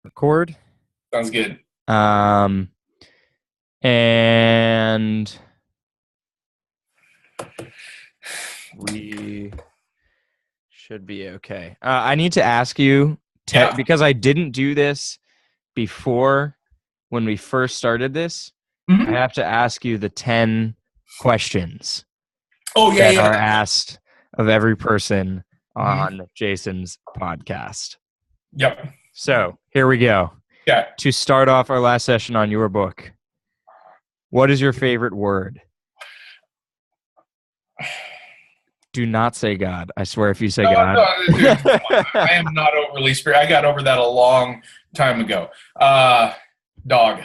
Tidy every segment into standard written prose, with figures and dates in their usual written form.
Record. Sounds good. And we should be okay. I need to ask you, because I didn't do this before when we first started this. Mm-hmm. I have to ask you the 10 questions that are asked of every person on Jason's podcast. Yep. So here we go. Yeah. To start off our last session on your book, what is your favorite word? Do not say God. I swear if you say God. No, dude, I am not overly spiritual. I got over that a long time ago. Dog.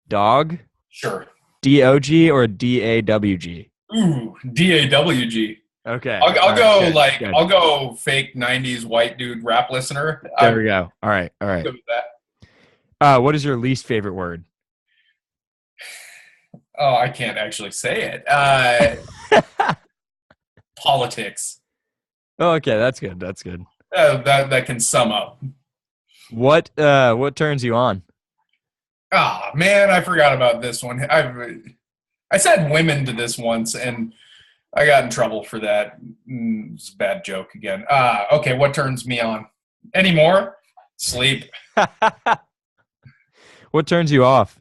Dog? Sure. D-O-G or D-A-W-G? Ooh, D-A-W-G. Okay. I'll go good. I'll go fake 90s white dude rap listener. There we go. All right. Good with that. What is your least favorite word? Oh, I can't actually say it. Politics. Oh, okay. That's good. That's good. That can sum up. What turns you on? Ah, man, I forgot about this one. I said women to this once, and I got in trouble for that. It's a bad joke again. Okay, what turns me on? Any more? Sleep. What turns you off?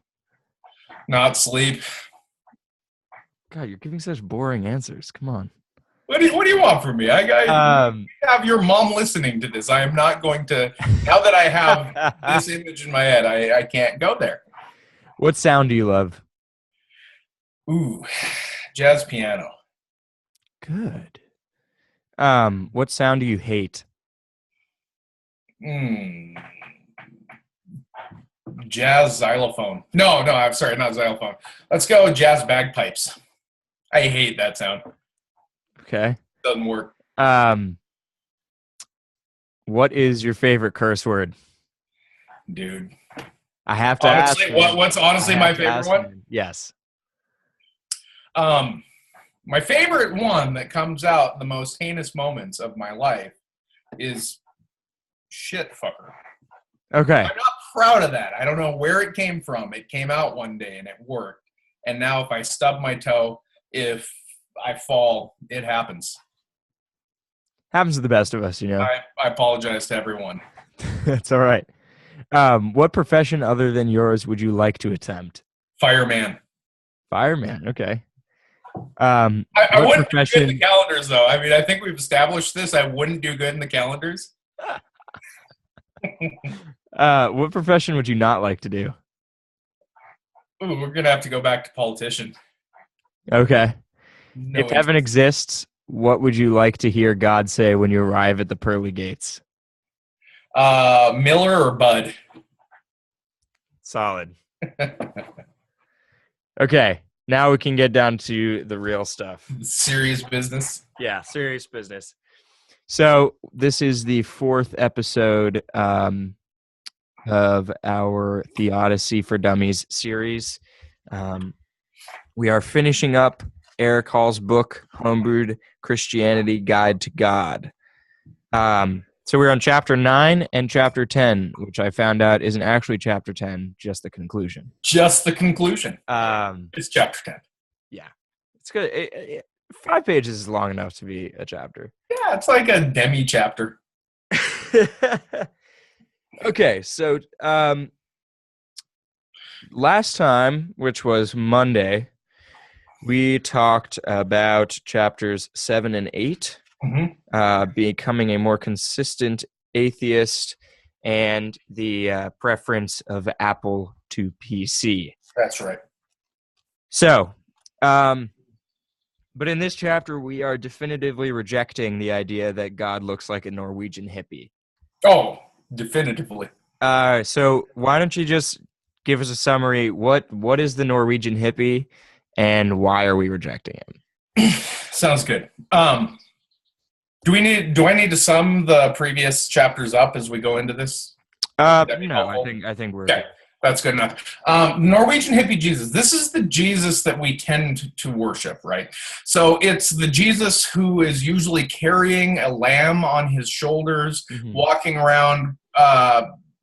Not sleep. God, you're giving such boring answers. Come on. What do you want from me? I have your mom listening to this. I am not going to. Now that I have this image in my head, I can't go there. What sound do you love? Ooh, jazz piano. Good. What sound do you hate? Jazz xylophone. No, I'm sorry, not xylophone. Let's go jazz bagpipes. I hate that sound. Okay. Doesn't work. What is your favorite curse word? Dude. I have to honestly, ask. What's honestly my favorite one? Yes. My favorite one that comes out the most heinous moments of my life is shit fucker. Okay. I'm not proud of that. I don't know where it came from. It came out one day and it worked. And now if I stub my toe, if I fall, it happens. Happens to the best of us, you know. I apologize to everyone. That's all right. What profession other than yours would you like to attempt? Fireman. Fireman, okay. I wouldn't do good in the calendars, though. I mean, I think we've established this. I wouldn't do good in the calendars. What profession would you not like to do? Ooh, we're going to have to go back to politician. Okay. If heaven exists, what would you like to hear God say when you arrive at the pearly gates? Miller or Bud? Solid. Okay. Now we can get down to the real stuff. Serious business. Yeah, serious business. So this is the 4th episode of our Theodicy for Dummies series. We are finishing up Eric Hall's book, Homebrewed Christianity, Guide to God. So we're on chapter 9 and chapter 10, which I found out isn't actually chapter 10, just the conclusion. Just the conclusion. It's chapter 10. Yeah. It's good. 5 pages is long enough to be a chapter. Yeah, it's like a demi-chapter. Okay, so last time, which was Monday, we talked about chapters 7 and 8. Becoming a more consistent atheist and the preference of Apple to PC. That's right. So, but in this chapter, we are definitively rejecting the idea that God looks like a Norwegian hippie. Oh, definitively. So why don't you just give us a summary? What is the Norwegian hippie and why are we rejecting him? Sounds good. Do I need to sum the previous chapters up as we go into this? No, I think we're okay. That's good enough. Norwegian hippie Jesus. This is the Jesus that we tend to worship, right? So it's the Jesus who is usually carrying a lamb on his shoulders, walking around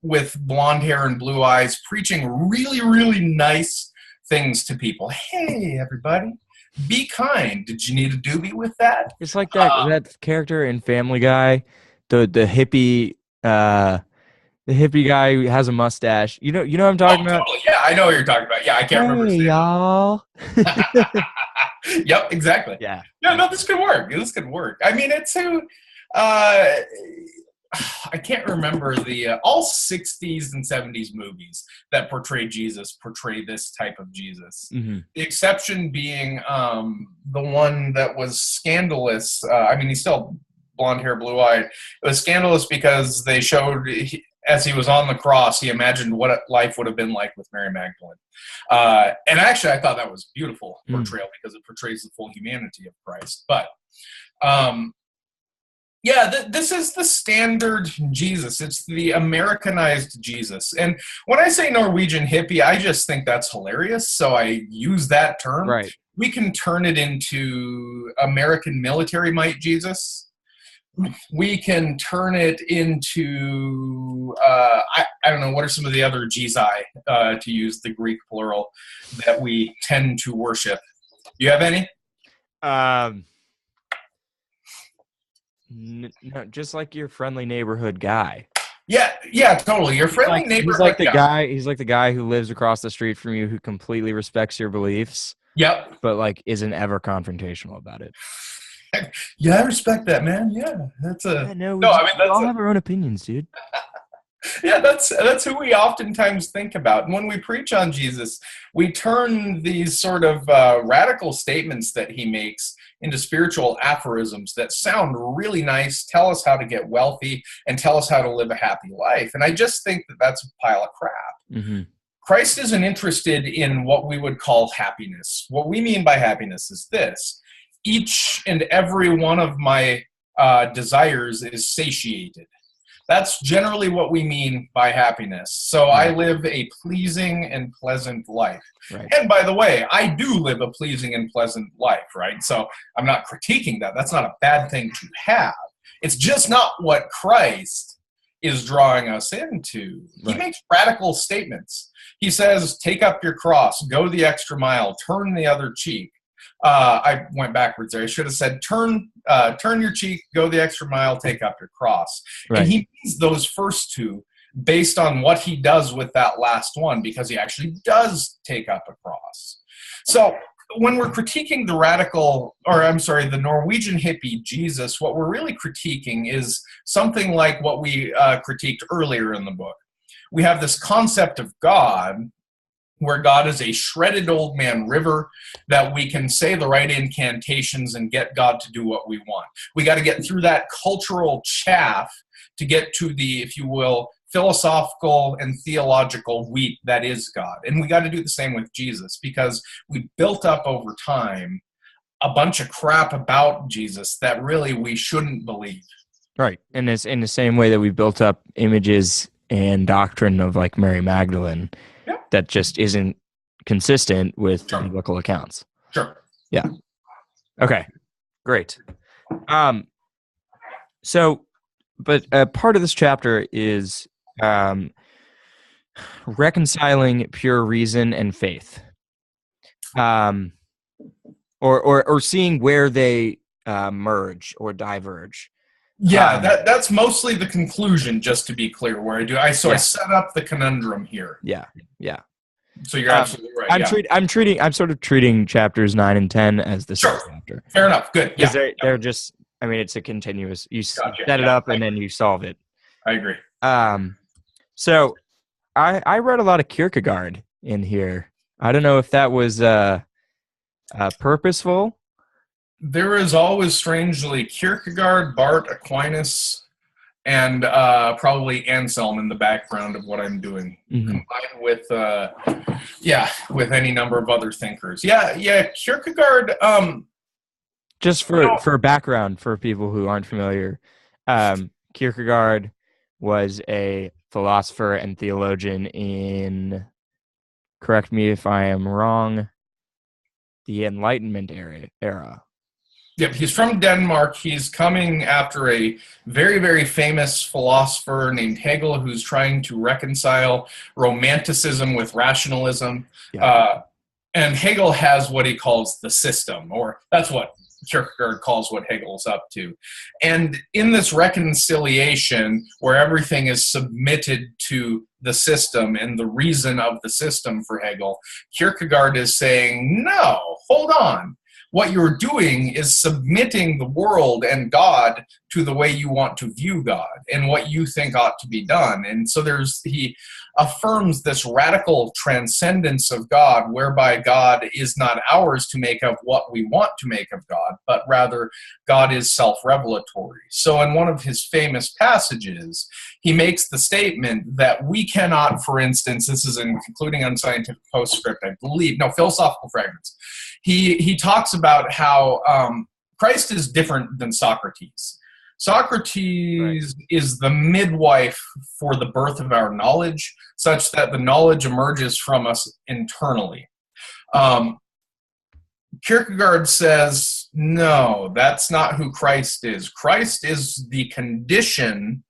with blonde hair and blue eyes, preaching really, really nice things to people. Hey, everybody, be kind. Did you need a doobie with that? It's like that character in Family Guy, the hippie, the hippie guy who has a mustache. You know what I'm talking about? Totally. Yeah, I know what you're talking about. Yeah, I can't remember his Hey, name. y'all. Yep, exactly. Yeah. No, this could work. This could work. I mean, it's who. I can't remember the all 60s and 70s movies that portray Jesus portray this type of Jesus. Mm-hmm. The exception being the one that was scandalous. I mean, he's still blonde hair, blue eyed. It was scandalous because they showed as he was on the cross, he imagined what life would have been like with Mary Magdalene. And actually, I thought that was a beautiful portrayal because it portrays the full humanity of Christ. But yeah, this is the standard Jesus. It's the Americanized Jesus. And when I say Norwegian hippie, I just think that's hilarious. So I use that term. Right. We can turn it into American military might Jesus. We can turn it into, I don't know, what are some of the other Jesus, to use the Greek plural, that we tend to worship? Do you have any? No, just like your friendly neighborhood guy. Yeah, totally. Your friendly neighborhood guy. He's like the guy who lives across the street from you, who completely respects your beliefs. Yep. But like isn't ever confrontational about it. Yeah, I respect that, man. Yeah, that's a we all have our own opinions, dude. Yeah, that's who we oftentimes think about. And when we preach on Jesus, we turn these sort of radical statements that he makes into spiritual aphorisms that sound really nice, tell us how to get wealthy, and tell us how to live a happy life. And I just think that that's a pile of crap. Mm-hmm. Christ isn't interested in what we would call happiness. What we mean by happiness is this. Each and every one of my desires is satiated. That's generally what we mean by happiness. So I live a pleasing and pleasant life. Right. And by the way, I do live a pleasing and pleasant life, right? So I'm not critiquing that. That's not a bad thing to have. It's just not what Christ is drawing us into. Right. He makes radical statements. He says, take up your cross, go the extra mile, turn the other cheek. I went backwards there. I should have said, turn your cheek, go the extra mile, take up your cross. Right. And he means those first two based on what he does with that last one, because he actually does take up a cross. So when we're critiquing the Norwegian hippie Jesus, what we're really critiquing is something like what we critiqued earlier in the book. We have this concept of God, where God is a shredded old man river that we can say the right incantations and get God to do what we want. We got to get through that cultural chaff to get to the, if you will, philosophical and theological wheat that is God. And we got to do the same with Jesus, because we built up over time a bunch of crap about Jesus that really we shouldn't believe. Right. And it's in the same way that we built up images and doctrine of like Mary Magdalene. That just isn't consistent with biblical accounts. Sure. Yeah. Okay. Great. So, but part of this chapter is reconciling pure reason and faith, or seeing where they merge or diverge. Yeah, that's mostly the conclusion, just to be clear, where I set up the conundrum here. Yeah. So you're absolutely right. I'm sort of treating chapters 9 and 10 as the same chapter. Fair enough. Good. Yeah. They're just, I mean, it's a continuous, you set it up and then you solve it. I agree. So I read a lot of Kierkegaard in here. I don't know if that was purposeful. There is always, strangely, Kierkegaard, Bart, Aquinas, and probably Anselm in the background of what I'm doing, combined with any number of other thinkers. Yeah, Kierkegaard. Just for background for people who aren't familiar, Kierkegaard was a philosopher and theologian in, correct me if I am wrong, the Enlightenment era. Yep, he's from Denmark. He's coming after a very, very famous philosopher named Hegel, who's trying to reconcile romanticism with rationalism. Yeah. And Hegel has what he calls the system, or that's what Kierkegaard calls what Hegel's up to. And in this reconciliation, where everything is submitted to the system and the reason of the system for Hegel, Kierkegaard is saying, no, hold on. What you're doing is submitting the world and God to the way you want to view God and what you think ought to be done. And so he affirms this radical transcendence of God, whereby God is not ours to make of what we want to make of God, but rather God is self-revelatory. So in one of his famous passages, he makes the statement that we cannot, for instance, this is in Concluding Unscientific Postscript, I believe, no, Philosophical Fragments. He talks about how Christ is different than Socrates. Socrates is the midwife for the birth of our knowledge, such that the knowledge emerges from us internally. Kierkegaard says, no, that's not who Christ is. Christ is the condition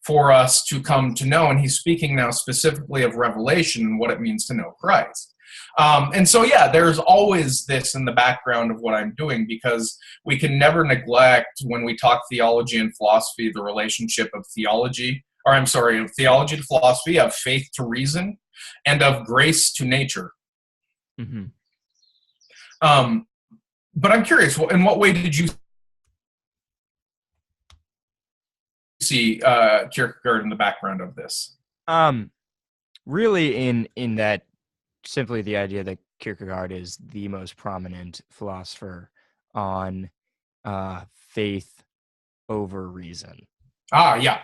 for us to come to know, and he's speaking now specifically of revelation and what it means to know Christ. And so, yeah, there's always this in the background of what I'm doing, because we can never neglect, when we talk theology and philosophy, the relationship of theology to philosophy, of faith to reason, and of grace to nature. Mm-hmm. But I'm curious, in what way did you see Kierkegaard in the background of this? Really in that, simply the idea that Kierkegaard is the most prominent philosopher on faith over reason. Yeah.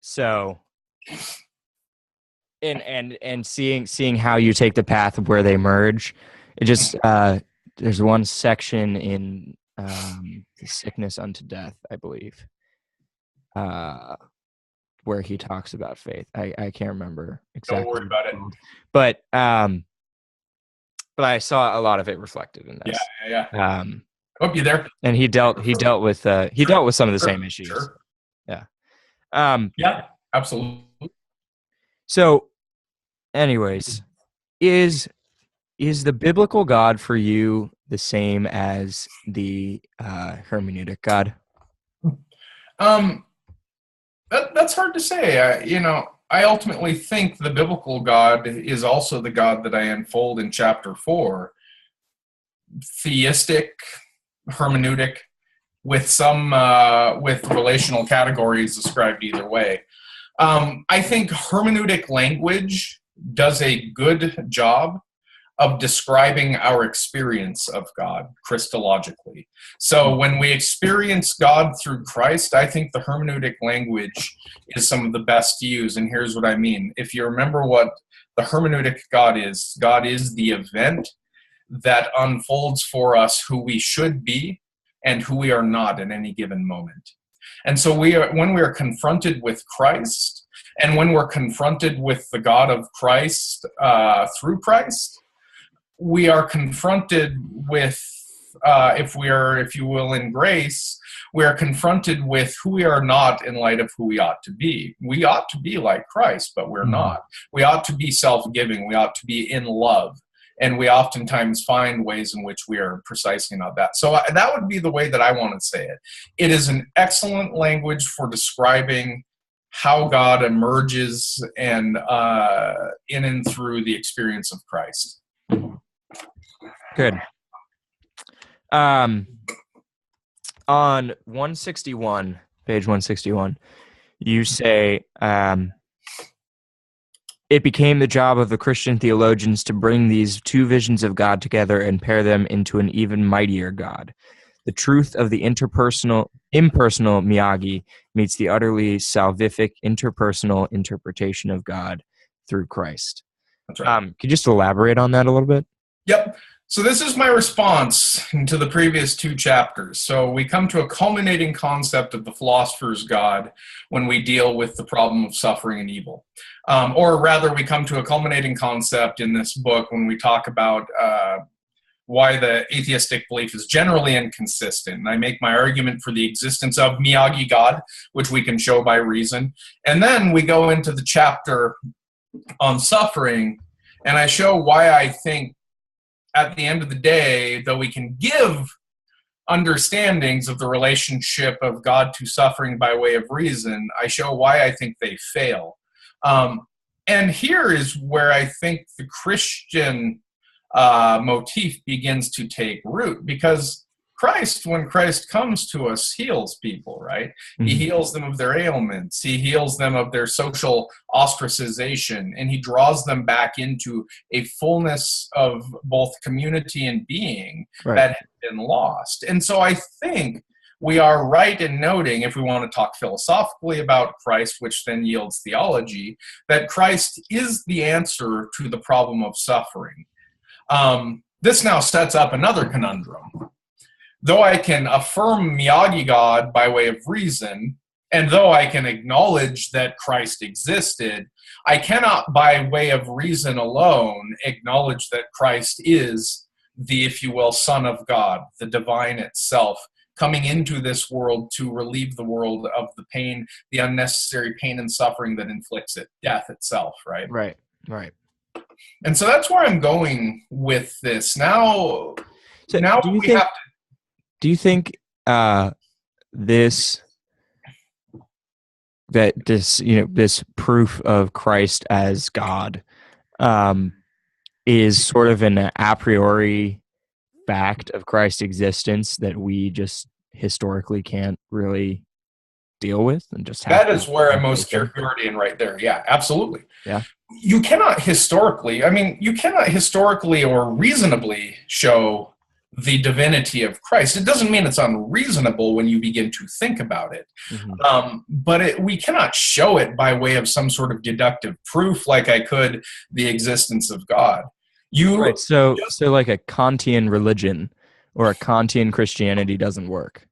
So, and seeing how you take the path of where they merge, it just there's one section in The Sickness Unto Death, I believe, where he talks about faith. I can't remember exactly. Don't worry about it. But I saw a lot of it reflected in this. Yeah. Hope you're there. And he dealt with some of the same issues. Sure. Yeah. Yeah, absolutely. So, anyways, is the biblical God for you the same as the hermeneutic God? That's hard to say. I ultimately think the biblical God is also the God that I unfold in chapter 4. Theistic, hermeneutic, with some with relational categories described either way. I think hermeneutic language does a good job of describing our experience of God Christologically. So when we experience God through Christ, I think the hermeneutic language is some of the best to use. And here's what I mean. If you remember what the hermeneutic God is the event that unfolds for us who we should be and who we are not at any given moment. And so when we are confronted with Christ, and when we're confronted with the God of Christ through Christ, we are confronted with, if you will, in grace, we are confronted with who we are not in light of who we ought to be. We ought to be like Christ, but we're not. We ought to be self-giving. We ought to be in love. And we oftentimes find ways in which we are precisely not that. So that would be the way that I want to say it. It is an excellent language for describing how God emerges and in and through the experience of Christ. Good. On 161, page 161, you say, it became the job of the Christian theologians to bring these two visions of God together and pair them into an even mightier God. The truth of the impersonal Miyagi meets the utterly salvific interpersonal interpretation of God through Christ. That's right. Could you just elaborate on that a little bit? Yep. So this is my response to the previous two chapters. So we come to a culminating concept of the philosopher's God when we deal with the problem of suffering and evil. Or rather, we come to a culminating concept in this book when we talk about why the atheistic belief is generally inconsistent. And I make my argument for the existence of Miyagi God, which we can show by reason. And then we go into the chapter on suffering, and I show why I think at the end of the day, though we can give understandings of the relationship of God to suffering by way of reason, I show why I think they fail. And here is where I think the Christian motif begins to take root, because Christ, when Christ comes to us, heals people, right? Mm-hmm. He heals them of their ailments. He heals them of their social ostracization, and he draws them back into a fullness of both community and being that had been lost. And so I think we are right in noting, if we want to talk philosophically about Christ, which then yields theology, that Christ is the answer to the problem of suffering. This now sets up another conundrum. Though I can affirm Miyagi God by way of reason, and though I can acknowledge that Christ existed, I cannot by way of reason alone acknowledge that Christ is the, if you will, Son of God, the divine itself, coming into this world to relieve the world of the pain, the unnecessary pain and suffering that inflicts it, death itself, right? Right. And so that's where I'm going with this. Now do you think this proof of Christ as God is sort of an a priori fact of Christ's existence that we just historically can't really deal with, and just that is where I'm most Kierkegaardian right there. Yeah, absolutely. Yeah. You cannot historically or reasonably show the divinity of Christ. It doesn't mean it's unreasonable when you begin to think about it. Mm-hmm. But we cannot show it by way of some sort of deductive proof like I could the existence of God. So like a Kantian religion or a Kantian Christianity doesn't work.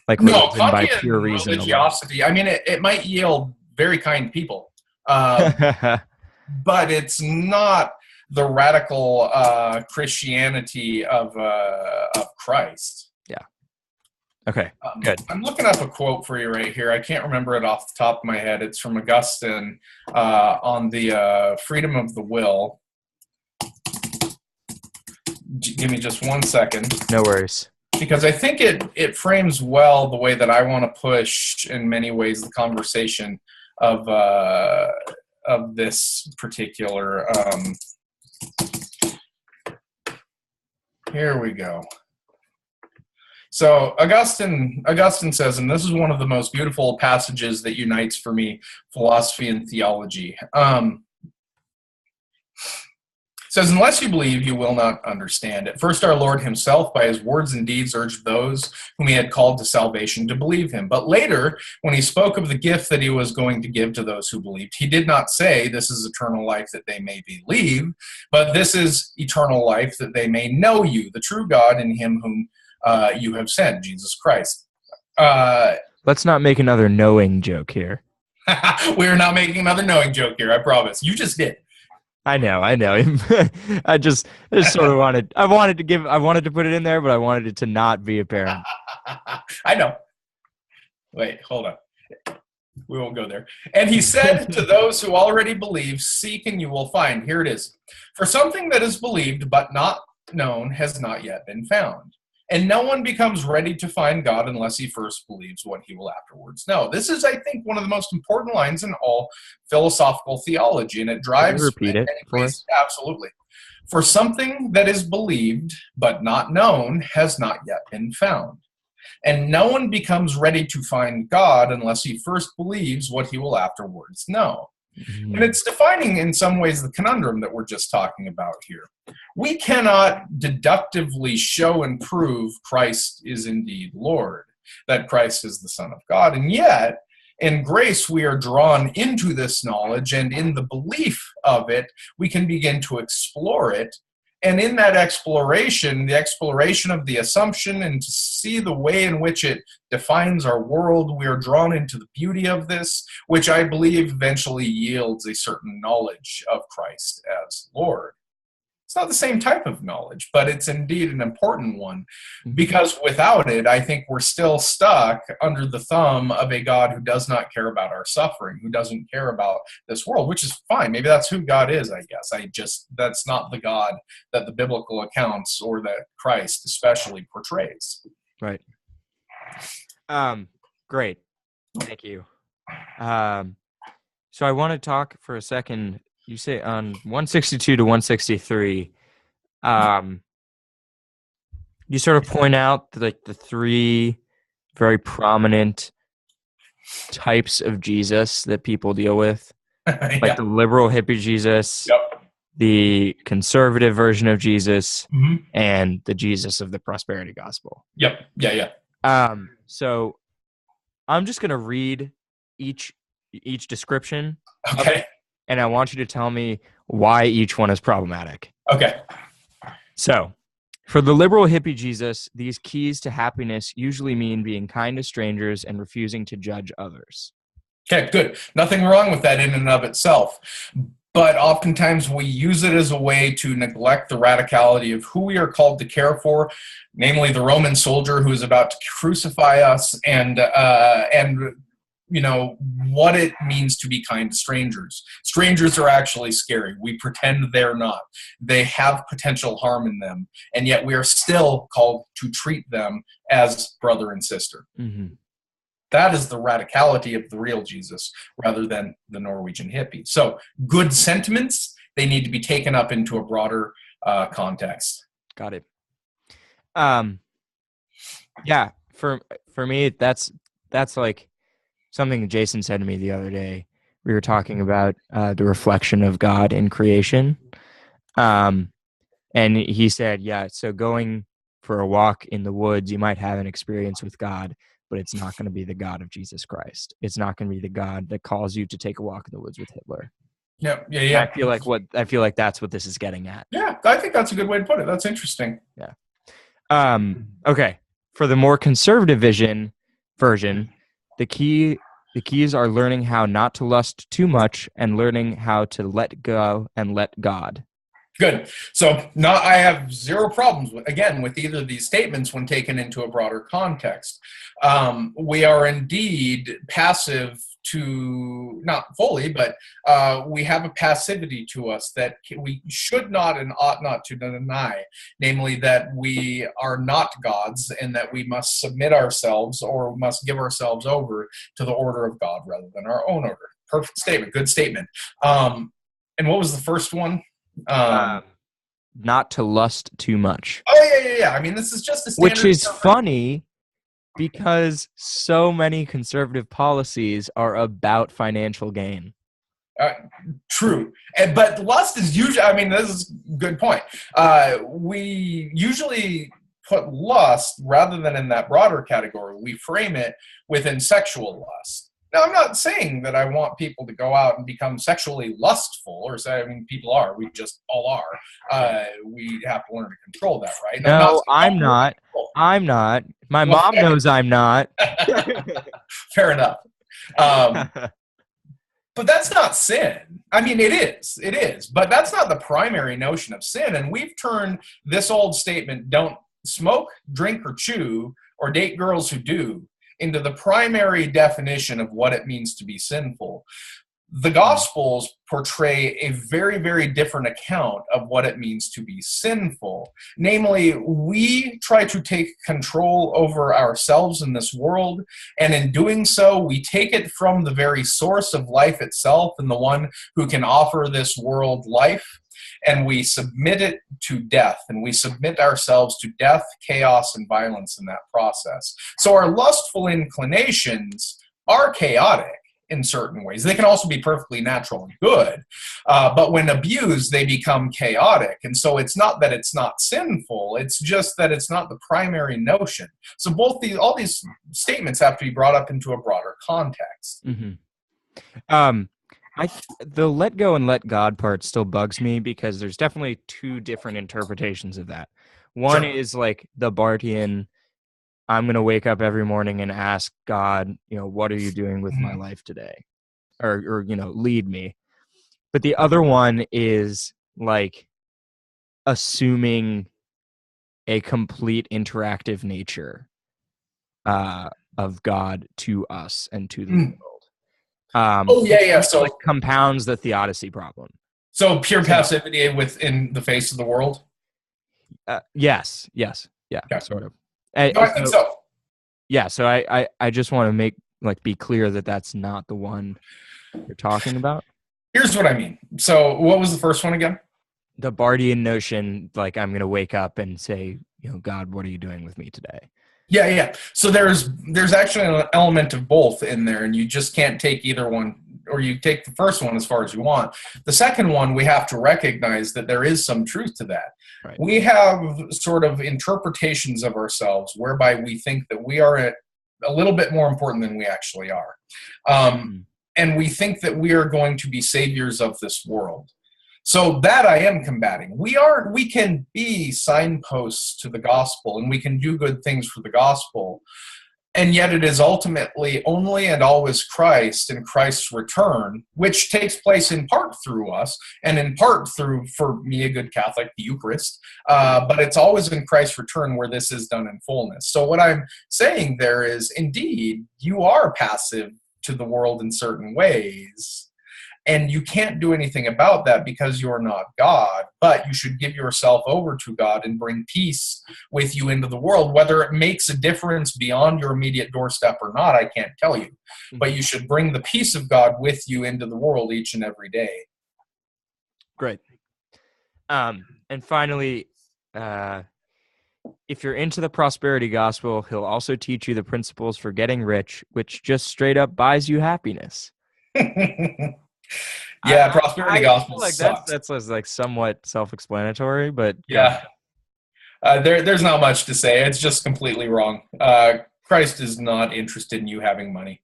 Like Kantian by pure reason religiosity. I mean, it might yield very kind people, but it's not the radical Christianity of Christ. Yeah. Okay, good. I'm looking up a quote for you right here. I can't remember it off the top of my head. It's from Augustine on the freedom of the will. Give me just 1 second. No worries. Because I think it frames well the way that I want to push, in many ways, the conversation of this particular. Here we go. So Augustine says, and this is one of the most beautiful passages that unites for me philosophy and theology. Says, unless you believe, you will not understand. At first our Lord himself, by his words and deeds, urged those whom he had called to salvation to believe him. But later, when he spoke of the gift that he was going to give to those who believed, he did not say, this is eternal life that they may believe, but this is eternal life that they may know you, the true God, and him whom you have sent, Jesus Christ. Let's not make another knowing joke here. We're not making another knowing joke here, I promise. You just did. I know. I just sort of wanted to put it in there, but I wanted it to not be apparent. I know. Wait, hold on. We won't go there. And he said to those who already believe, seek and you will find. Here it is. For something that is believed but not known has not yet been found. And no one becomes ready to find God unless he first believes what he will afterwards know. This is, I think, one of the most important lines in all philosophical theology, and it drives... Repeat it for us? Absolutely. For something that is believed but not known has not yet been found. And no one becomes ready to find God unless he first believes what he will afterwards know. Mm-hmm. And it's defining in some ways the conundrum that we're just talking about here. We cannot deductively show and prove Christ is indeed Lord, that Christ is the Son of God. And yet, in grace, we are drawn into this knowledge, and in the belief of it, we can begin to explore it. And in that exploration, the exploration of the assumption, and to see the way in which it defines our world, we are drawn into the beauty of this, which I believe eventually yields a certain knowledge of Christ as Lord. It's not the same type of knowledge, but it's indeed an important one, Mhm. because without it, I think we're still stuck under the thumb of a God who does not care about our suffering, who doesn't care about this world, which is fine. Maybe that's who God is, I guess. That's not the God that the biblical accounts or that Christ especially portrays. Right. Great. Thank you. So I want to talk for a second. You say on 162 to 163, you sort of point out like the three very prominent types of Jesus that people deal with, like Yeah. the liberal hippie Jesus, Yep. the conservative version of Jesus, hmm and the Jesus of the prosperity gospel. Yep. Yeah. So I'm just gonna read each description of Okay. it, and I want you to tell me why each one is problematic. Okay. So, for the liberal hippie Jesus, these keys to happiness usually mean being kind to strangers and refusing to judge others. Okay, good. Nothing wrong with that in and of itself. But oftentimes we use it as a way to neglect the radicality of who we are called to care for, namely the Roman soldier who is about to crucify us, and what it means to be kind to strangers. Strangers are actually scary. We pretend they're not. They have potential harm in them, and yet we are still called to treat them as brother and sister. Mm-hmm. That is the radicality of the real Jesus rather than the Norwegian hippie. So good sentiments, they need to be taken up into a broader context. Got it. Yeah, for me, that's like something Jason said to me the other day. We were talking about the reflection of God in creation. And he said, yeah, so going for a walk in the woods, you might have an experience with God, but it's not going to be the God of Jesus Christ. It's not going to be the God that calls you to take a walk in the woods with Hitler. Yeah. I feel like that's what this is getting at. Yeah, I think that's a good way to put it. That's interesting. Yeah. Okay. For the more conservative version, the keys are learning how not to lust too much and learning how to let go and let God. Good. So I have zero problems with either of these statements when taken into a broader context. We are indeed passive to, not fully, but we have a passivity to us that we should not and ought not to deny, namely that we are not gods and that we must submit ourselves or must give ourselves over to the order of God rather than our own order. Perfect statement. Good statement. And what was the first one? Not to lust too much. Oh, yeah. I mean, this is just a standard. Which is funny because so many conservative policies are about financial gain. True. But lust is usually, I mean, this is a good point. We usually put lust, rather than in that broader category, we frame it within sexual lust. Now, I'm not saying that I want people to go out and become sexually lustful, or say, I mean, people are. We just all are. We have to learn to control that, right? No, I'm not. I'm not. My mom knows I'm not. Fair enough. But that's not sin. I mean, it is. But that's not the primary notion of sin. And we've turned this old statement, don't smoke, drink, or chew, or date girls who do, into the primary definition of what it means to be sinful. The Gospels portray a very, very different account of what it means to be sinful. Namely, we try to take control over ourselves in this world, and in doing so, we take it from the very source of life itself and the one who can offer this world life, and we submit it to death, and we submit ourselves to death, chaos, and violence in that process. So our lustful inclinations are chaotic in certain ways. They can also be perfectly natural and good, but when abused, they become chaotic. And so it's not that it's not sinful, it's just that it's not the primary notion. So all these statements have to be brought up into a broader context. Mm-hmm. The let go and let God part still bugs me because there's definitely two different interpretations of that. One is like the Bartian, I'm going to wake up every morning and ask God, what are you doing with my life today? Or lead me. But the other one is like assuming a complete interactive nature of God to us and to the world. Oh yeah, yeah. So like compounds the theodicy problem. So pure passivity within the face of the world. Yes, yeah, okay. Sort of. No, I think so. Yeah, so I just want to be clear that that's not the one you're talking about. Here's what I mean. So what was the first one again? The Bardian notion, like I'm going to wake up and say, God, what are you doing with me today? Yeah. So there's actually an element of both in there, and you just can't take either one, or you take the first one as far as you want. The second one, we have to recognize that there is some truth to that. Right. We have sort of interpretations of ourselves whereby we think that we are a little bit more important than we actually are. And we think that we are going to be saviors of this world. So that I am combating. We can be signposts to the gospel, and we can do good things for the gospel. And yet it is ultimately only and always Christ and Christ's return, which takes place in part through us and in part through, for me, a good Catholic, the Eucharist. But it's always in Christ's return where this is done in fullness. So what I'm saying there is, indeed, you are passive to the world in certain ways. And you can't do anything about that because you're not God, but you should give yourself over to God and bring peace with you into the world. Whether it makes a difference beyond your immediate doorstep or not, I can't tell you. But you should bring the peace of God with you into the world each and every day. Great. And finally, if you're into the prosperity gospel, he'll also teach you the principles for getting rich, which just straight up buys you happiness. Yeah, prosperity gospel like sucks. That's like somewhat self-explanatory, but yeah, there's not much to say. It's just completely wrong. Christ is not interested in you having money,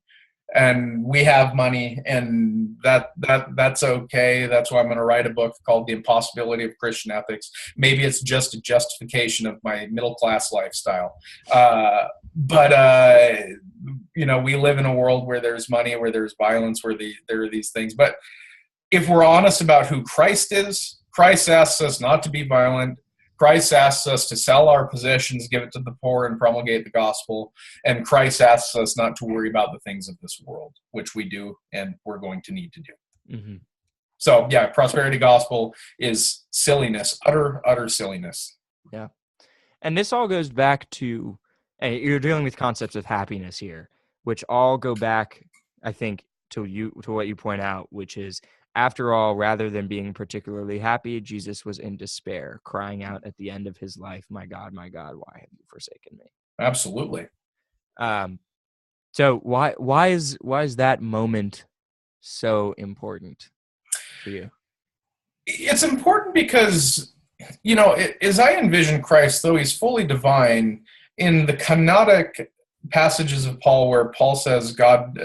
and we have money, and that's okay. That's why I'm going to write a book called "The Impossibility of Christian Ethics." Maybe it's just a justification of my middle class lifestyle, but we live in a world where there's money, where there's violence, where there are these things. But if we're honest about who Christ is, Christ asks us not to be violent. Christ asks us to sell our possessions, give it to the poor, and promulgate the gospel. And Christ asks us not to worry about the things of this world, which we do and we're going to need to do. Mm-hmm. So, yeah, prosperity gospel is silliness, utter silliness. Yeah. And this all goes back to, you're dealing with concepts of happiness here, which all go back, I think, to what you point out, which is, after all, rather than being particularly happy, Jesus was in despair, crying out at the end of his life, my God, why have you forsaken me?" Absolutely. So why is that moment so important for you? It's important because, as I envision Christ, though he's fully divine, in the canonic passages of Paul where Paul says God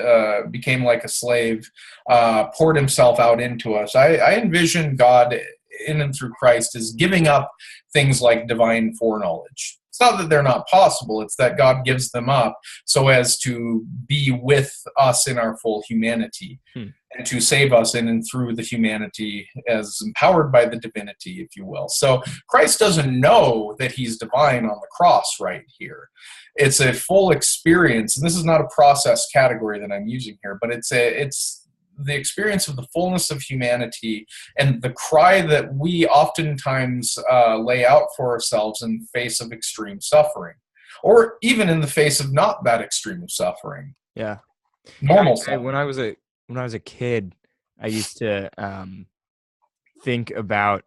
became like a slave, poured himself out into us, I envision God in and through Christ as giving up things like divine foreknowledge. It's not that they're not possible, it's that God gives them up so as to be with us in our full humanity and to save us in and through the humanity as empowered by the divinity, if you will. So Christ doesn't know that he's divine on the cross right here. It's a full experience, and this is not a process category that I'm using here, but it's the experience of the fullness of humanity and the cry that we oftentimes lay out for ourselves in the face of extreme suffering, or even in the face of not that extreme of suffering. Yeah, normal suffering. When I was a kid, I used to think about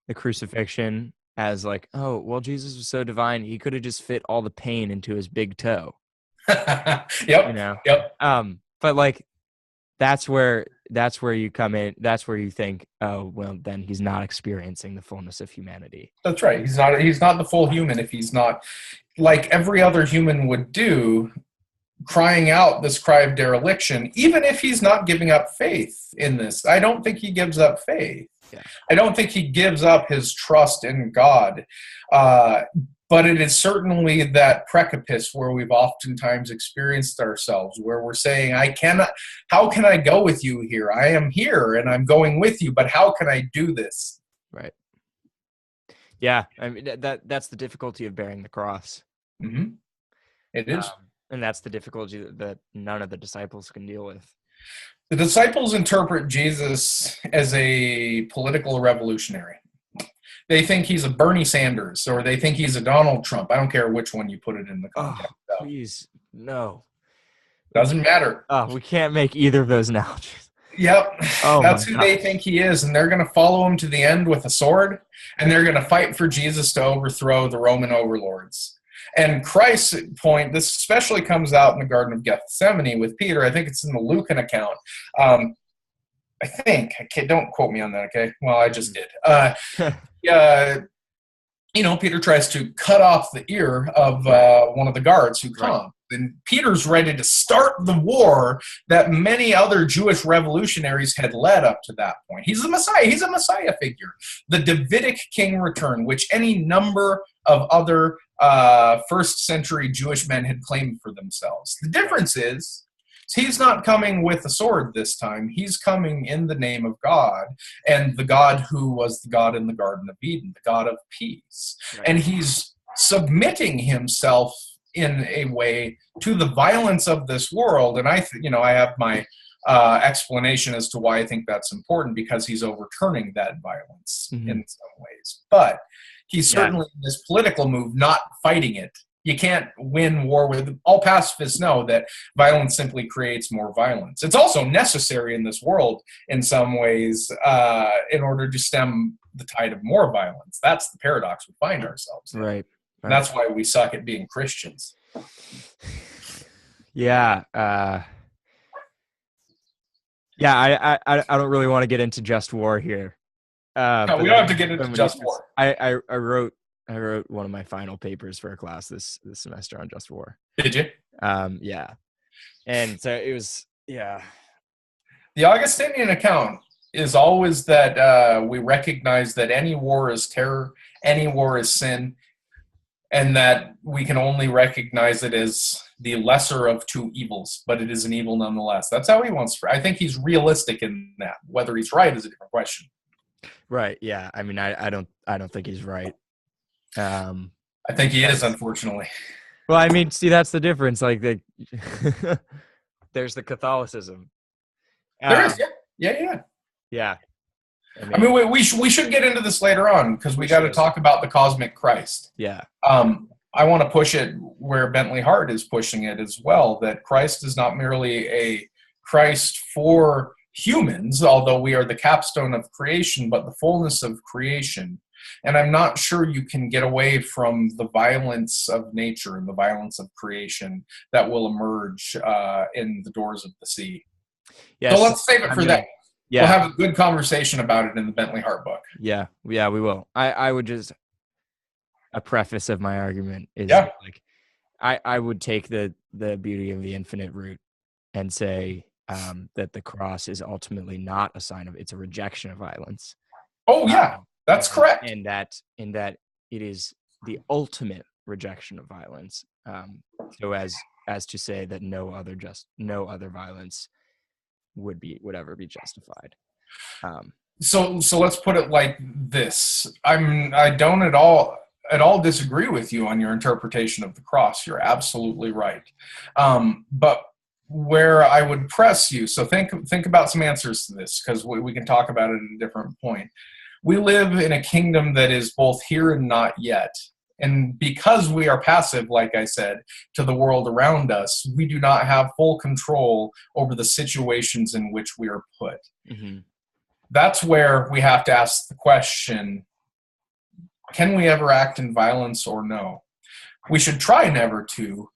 the crucifixion as like, oh, well, Jesus was so divine, he could have just fit all the pain into his big toe. Yep. But like, that's where you come in. That's where you think, oh, well, then he's not experiencing the fullness of humanity. That's right. He's not the full human if he's not, like every other human would do, crying out this cry of dereliction, even if he's not giving up faith in this. I don't think he gives up faith. Yeah. I don't think he gives up his trust in God. But it is certainly that precipice where we've oftentimes experienced ourselves, where we're saying, how can I go with you here? I am here and I'm going with you, but how can I do this? Right. Yeah, I mean that's the difficulty of bearing the cross. Mm-hmm. It is. And that's the difficulty that none of the disciples can deal with. The disciples interpret Jesus as a political revolutionary. They think he's a Bernie Sanders, or they think he's a Donald Trump. I don't care which one you put it in the context. Please, no. Doesn't matter. We can't make either of those analogies. Yep. That's who they think he is, and they're going to follow him to the end with a sword, and they're going to fight for Jesus to overthrow the Roman overlords. And Christ's point, this especially comes out in the Garden of Gethsemane with Peter. I think it's in the Lucan account. I think. Don't quote me on that, okay? Well, I just did. Peter tries to cut off the ear of one of the guards who come. And Peter's ready to start the war that many other Jewish revolutionaries had led up to that point. He's the Messiah. He's a Messiah figure. The Davidic king return, which any number of other first century Jewish men had claimed for themselves. The difference is he's not coming with a sword this time. He's coming in the name of God, and the God who was the God in the Garden of Eden, the God of peace. Right. And he's submitting himself in a way to the violence of this world. And I have my explanation as to why I think that's important, because he's overturning that violence in some ways. But he's certainly in this political move, not fighting it. You can't win war with. All pacifists know that violence simply creates more violence. It's also necessary in this world in some ways in order to stem the tide of more violence. That's the paradox we find ourselves in. Right. And that's why we suck at being Christians. Yeah. I don't really want to get into just war here. No, we don't have to get into just war. I wrote one of my final papers for a class this semester on just war. Did you? Yeah. And so it was, yeah. The Augustinian account is always that we recognize that any war is terror, any war is sin, and that we can only recognize it as the lesser of two evils, but it is an evil nonetheless. That's how he wants. I think he's realistic in that. Whether he's right is a different question. Right. Yeah. I mean, I don't think he's right. I think he is, unfortunately. Well, I mean, see, that's the difference. Like there's the Catholicism. There is. Yeah. Yeah. I mean, we should get into this later on, because we got to talk about the cosmic Christ. Yeah. I want to push it where Bentley Hart is pushing it as well, that Christ is not merely a Christ for humans, although we are the capstone of creation, but the fullness of creation. And I'm not sure you can get away from the violence of nature and the violence of creation that will emerge in the doors of the sea. Yes. So let's save it for that. Yeah. We'll have a good conversation about it in the Bentley Hart book. Yeah, we will. I would just, a preface of my argument is like, I would take the beauty of the infinite root and say that the cross is ultimately not a sign of, it's a rejection of violence. Oh yeah, that's correct. And that it is the ultimate rejection of violence. So as to say that no other violence would ever be justified. So let's put it like this. I don't at all disagree with you on your interpretation of the cross. You're absolutely right. But where I would press you, so think about some answers to this, because we can talk about it at a different point. We live in a kingdom that is both here and not yet. And because we are passive, like I said, to the world around us, we do not have full control over the situations in which we are put. Mm-hmm. That's where we have to ask the question, can we ever act in violence or no? We should try never to,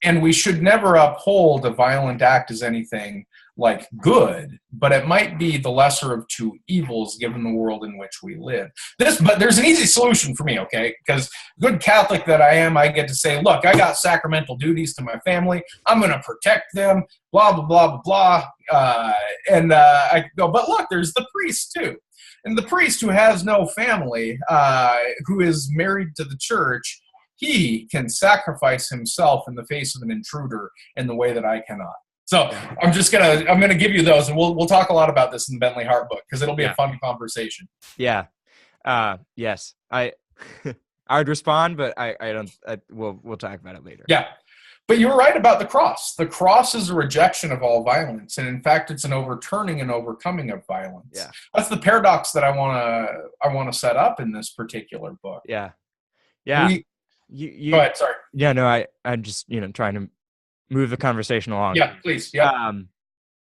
and we should never uphold a violent act as anything like good, but it might be the lesser of two evils given the world in which we live. But there's an easy solution for me, okay? Because good Catholic that I am, I get to say, look, I got sacramental duties to my family. I'm going to protect them, blah, blah, blah, blah, blah. I go, but look, there's the priest too. And the priest who has no family, who is married to the church, he can sacrifice himself in the face of an intruder in the way that I cannot. So I'm gonna give you those, and we'll talk a lot about this in the Bentley Hart book, because it'll be a fun conversation. Yeah. Yes. I would respond, but I don't. We'll talk about it later. Yeah. But you're right about the cross. The cross is a rejection of all violence, and in fact, it's an overturning and overcoming of violence. Yeah. That's the paradox that I want to set up in this particular book. Yeah. Go ahead. Sorry. Yeah. No. I'm just trying to move the conversation along. Yeah. Please. Yeah.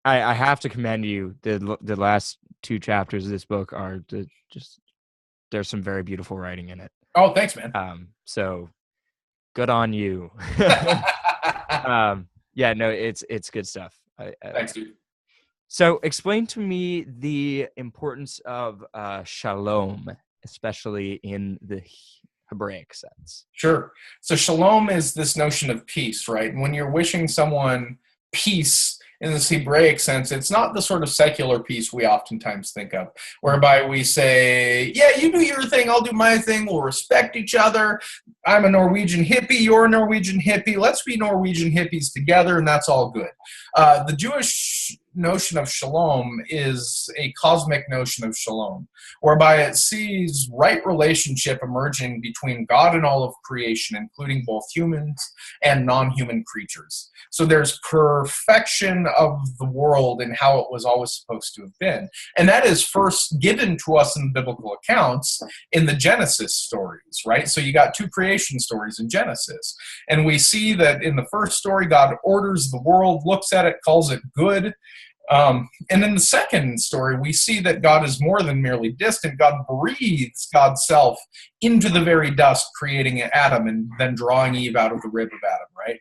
I have to commend you. The last 2 chapters of this book are there's some very beautiful writing in it. Oh, thanks, man. So good on you. Yeah, no, it's good stuff. Thanks, dude. So explain to me the importance of shalom, especially in the Hebraic sense. Sure. So shalom is this notion of peace, right? And when you're wishing someone peace in this Hebraic sense, it's not the sort of secular peace we oftentimes think of, whereby we say, yeah, you do your thing, I'll do my thing, we'll respect each other. I'm a Norwegian hippie, you're a Norwegian hippie, let's be Norwegian hippies together, and that's all good. The Jewish notion of shalom is a cosmic notion of shalom, whereby it sees right relationship emerging between God and all of creation, including both humans and non-human creatures. So there's perfection of the world and how it was always supposed to have been. And that is first given to us in the biblical accounts in the Genesis stories, right? So you got 2 creation stories in Genesis. And we see that in the first story, God orders the world, looks at it, calls it good. And in the second story, we see that God is more than merely distant. God breathes God's self into the very dust, creating Adam and then drawing Eve out of the rib of Adam, right?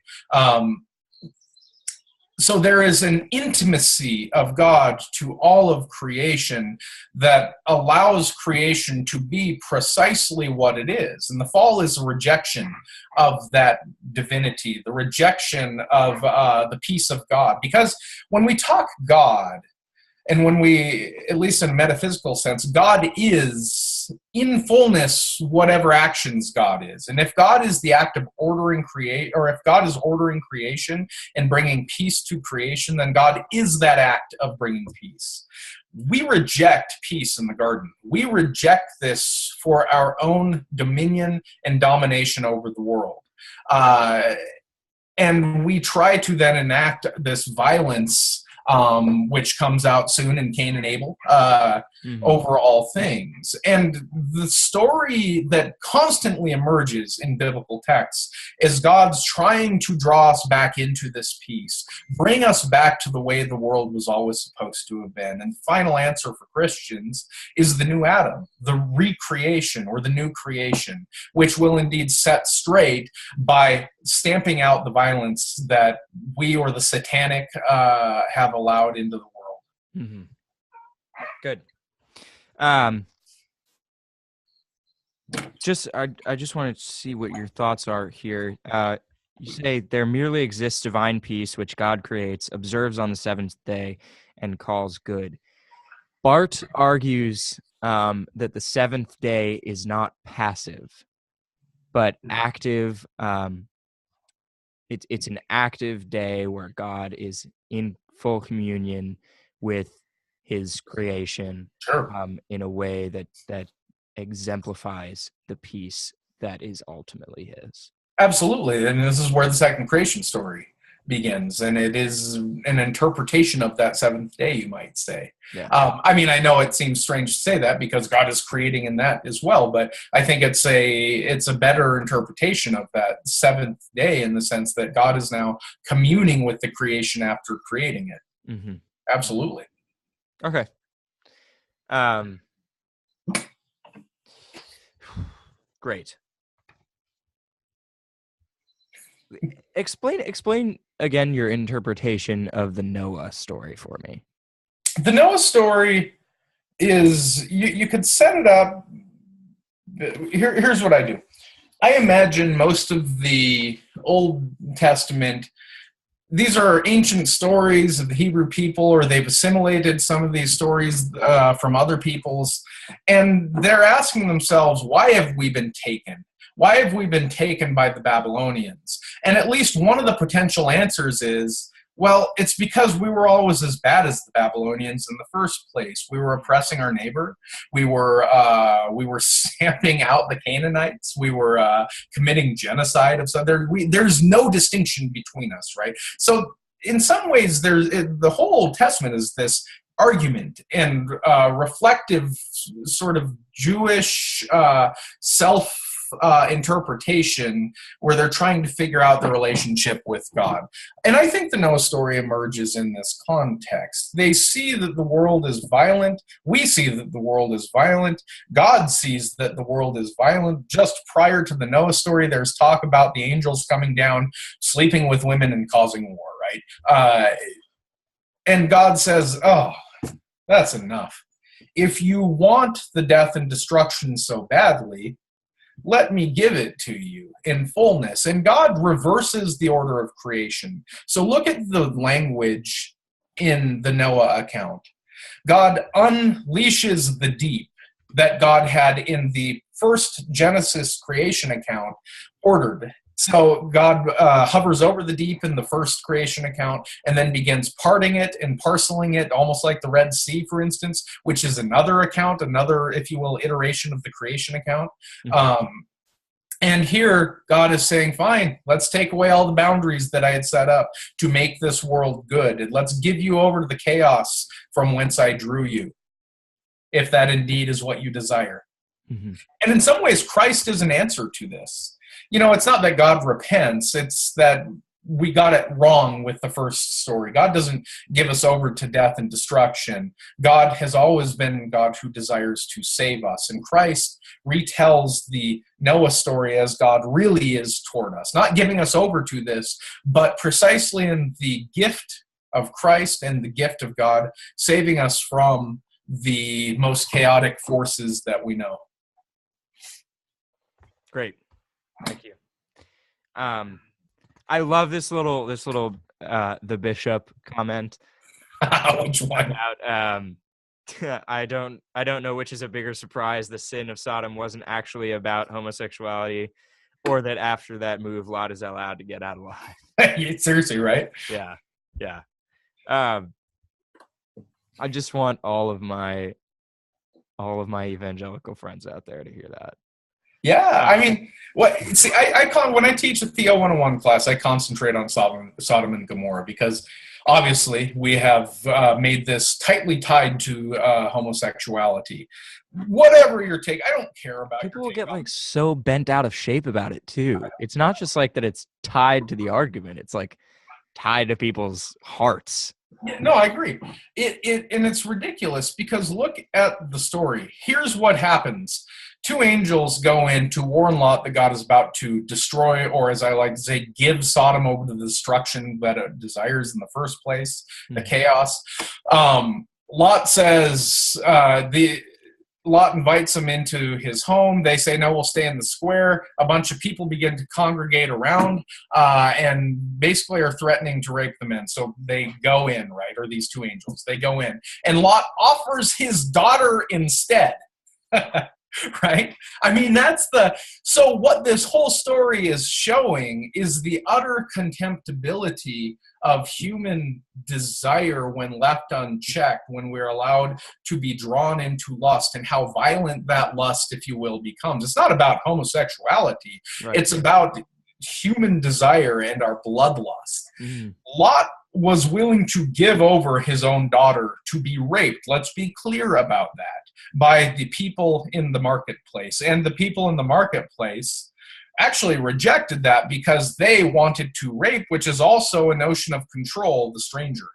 So there is an intimacy of God to all of creation that allows creation to be precisely what it is. And the fall is a rejection of that divinity, the rejection of the peace of God. Because when we talk God, and when we, at least in a metaphysical sense, God is in fullness whatever actions God is. And if God is the act of ordering or if God is ordering creation and bringing peace to creation, then God is that act of bringing peace. We reject peace in the garden. We reject this for our own dominion and domination over the world. And we try to then enact this violence, which comes out soon in Cain and Abel, over all things. And the story that constantly emerges in biblical texts is God's trying to draw us back into this peace, bring us back to the way the world was always supposed to have been. And the final answer for Christians is the new Adam, the recreation or the new creation, which will indeed set straight by stamping out the violence that we or the satanic have allowed into the world. Mm-hmm. Good. I just wanted to see what your thoughts are here. You say there merely exists divine peace, which God creates, observes on the 7th day, and calls good. Bart argues that the 7th day is not passive, but active. It's an active day where God is in full communion with his creation, Sure. In a way that exemplifies the peace that is ultimately his. Absolutely. And this is where the second creation story begins. And it is an interpretation of that 7th day, you might say. Yeah. I mean, I know it seems strange to say that because God is creating in that as well, but I think it's a better interpretation of that 7th day in the sense that God is now communing with the creation after creating it. Mm-hmm. Absolutely. Okay. Great. Explain again your interpretation of the Noah story for me. The Noah story is, you could set it up. Here's what I do. I imagine most of the Old Testament, these are ancient stories of the Hebrew people, or they've assimilated some of these stories from other peoples, and they're asking themselves, why have we been taken? Why have we been taken by the Babylonians? And at least one of the potential answers is Well, it's because we were always as bad as the Babylonians in the first place. We were oppressing our neighbor. We were stamping out the Canaanites. We were committing genocide of some. There's no distinction between us, right? So in some ways, the whole Old Testament is this argument and reflective sort of Jewish self interpretation where they're trying to figure out the relationship with God. And I think the Noah story emerges in this context. They see that the world is violent. We see that the world is violent. God sees that the world is violent. Just prior to the Noah story, there's talk about the angels coming down, sleeping with women, and causing war, right? And God says, oh, that's enough. If you want the death and destruction so badly, let me give it to you in fullness. And God reverses the order of creation. So look at the language in the Noah account. God unleashes the deep that God had in the first Genesis creation account ordered. So God hovers over the deep in the first creation account and then begins parting it and parceling it, almost like the Red Sea, for instance, which is another account, another, if you will, iteration of the creation account. Mm-hmm. And here God is saying, fine, let's take away all the boundaries that I had set up to make this world good. And let's give you over to the chaos from whence I drew you, if that indeed is what you desire. Mm-hmm. And in some ways, Christ is an answer to this. You know, it's not that God repents, it's that we got it wrong with the first story. God doesn't give us over to death and destruction. God has always been God who desires to save us. And Christ retells the Noah story as God really is toward us, not giving us over to this, but precisely in the gift of Christ and the gift of God, saving us from the most chaotic forces that we know. Great. Thank you. I love this little the bishop comment. Which one? About, I don't know which is a bigger surprise, the sin of Sodom wasn't actually about homosexuality, or that after that move, Lot is allowed to get out alive. Seriously, right? Yeah. I just want all of my evangelical friends out there to hear that. Yeah, I mean, when I teach a Theo 101 class, I concentrate on Sodom and Gomorrah because obviously we have made this tightly tied to homosexuality. Whatever your take, I don't care about. People will get like so bent out of shape about it too. It's not just like that it's tied to the argument. It's like tied to people's hearts. Yeah, no, I agree. And it's ridiculous because look at the story. Here's what happens. Two angels go in to warn Lot that God is about to destroy, or as I like to say, give Sodom over to the destruction that it desires in the first place, the chaos. Lot says, Lot invites him into his home. They say, no, we'll stay in the square. A bunch of people begin to congregate around and basically are threatening to rape the men. So they go in, right? Or these two angels, they go in. And Lot offers his daughter instead. Right? I mean, so what this whole story is showing is the utter contemptibility of human desire when left unchecked, when we're allowed to be drawn into lust, and how violent that lust, if you will, becomes. It's not about homosexuality. Right. It's about human desire and our bloodlust. Mm. Lot was willing to give over his own daughter to be raped. Let's be clear about that. By the people in the marketplace. And the people in the marketplace actually rejected that because they wanted to rape, which is also a notion of control of the stranger.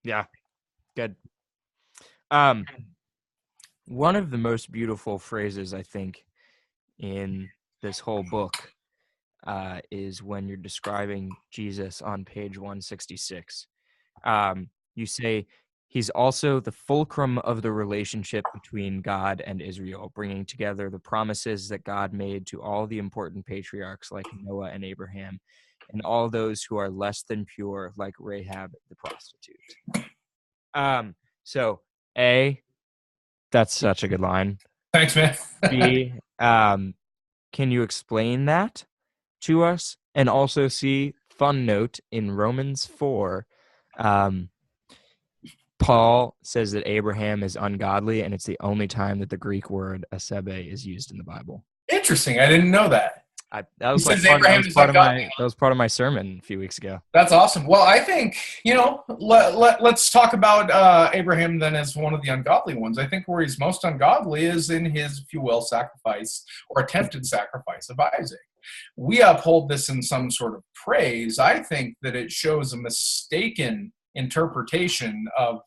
Yeah, good. One of the most beautiful phrases, I think, in this whole book is when you're describing Jesus on page 166. You say, he's also the fulcrum of the relationship between God and Israel, bringing together the promises that God made to all the important patriarchs like Noah and Abraham, and all those who are less than pure like Rahab the prostitute. So A, that's such a good line. Thanks, man. B, can you explain that to us? And also C, fun note in Romans 4, Paul says that Abraham is ungodly, and it's the only time that the Greek word asebe is used in the Bible. Interesting. I didn't know that. That was part of my sermon a few weeks ago. That's awesome. Well, I think, let's talk about Abraham then as one of the ungodly ones. I think where he's most ungodly is in his, if you will, sacrifice or attempted sacrifice of Isaac. We uphold this in some sort of praise. I think that it shows a mistaken interpretation of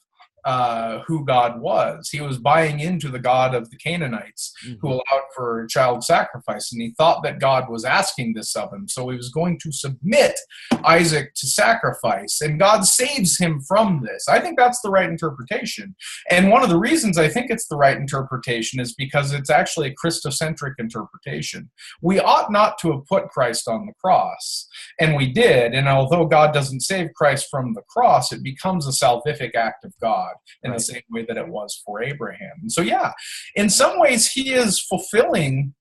who God was. He was buying into the God of the Canaanites, who allowed for child sacrifice, and he thought that God was asking this of him, so he was going to submit Isaac to sacrifice, and God saves him from this. I think that's the right interpretation, and one of the reasons I think it's the right interpretation is because it's actually a Christocentric interpretation. We ought not to have put Christ on the cross, and we did, and although God doesn't save Christ from the cross, it becomes a salvific act of God in the same way that it was for Abraham. And so, yeah, in some ways, he is fulfilling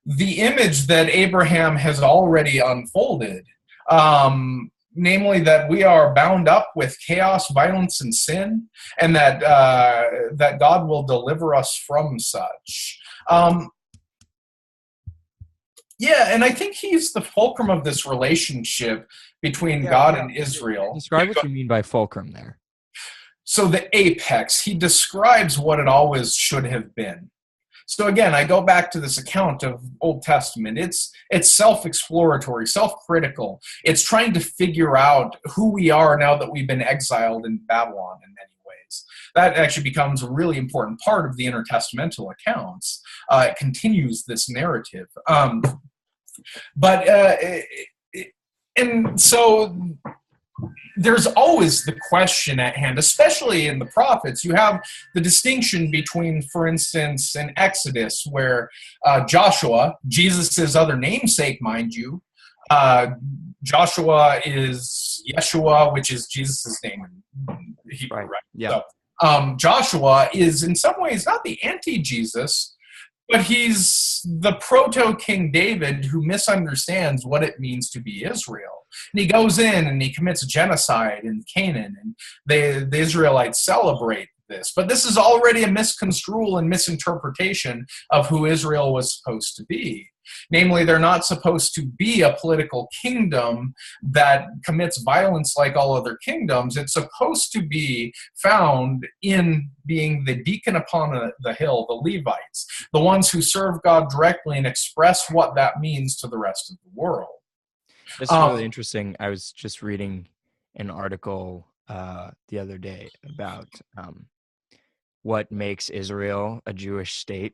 the image that Abraham has already unfolded, namely that we are bound up with chaos, violence, and sin, and that that God will deliver us from such. Yeah, and I think he's the fulcrum of this relationship between God and Israel. Describe what you mean by fulcrum there. So the apex, he describes what it always should have been. So again, I go back to this account of Old Testament. It's self-exploratory, self-critical. It's trying to figure out who we are now that we've been exiled in Babylon in many ways. That actually becomes a really important part of the intertestamental accounts. It continues this narrative. And so there's always the question at hand, especially in the prophets. You have the distinction between, for instance, in Exodus, where Joshua, Jesus' other namesake, mind you, Joshua is Yeshua, which is Jesus' name in Hebrew, right? Yeah. So, Joshua is in some ways not the anti-Jesus, but he's the proto-King David who misunderstands what it means to be Israel. And he goes in and he commits genocide in Canaan, and the Israelites celebrate this. But this is already a misconstrual and misinterpretation of who Israel was supposed to be. Namely, they're not supposed to be a political kingdom that commits violence like all other kingdoms. It's supposed to be found in being the deacon upon the hill, the Levites, the ones who serve God directly and express what that means to the rest of the world. That's really interesting. I was just reading an article the other day about what makes Israel a Jewish state.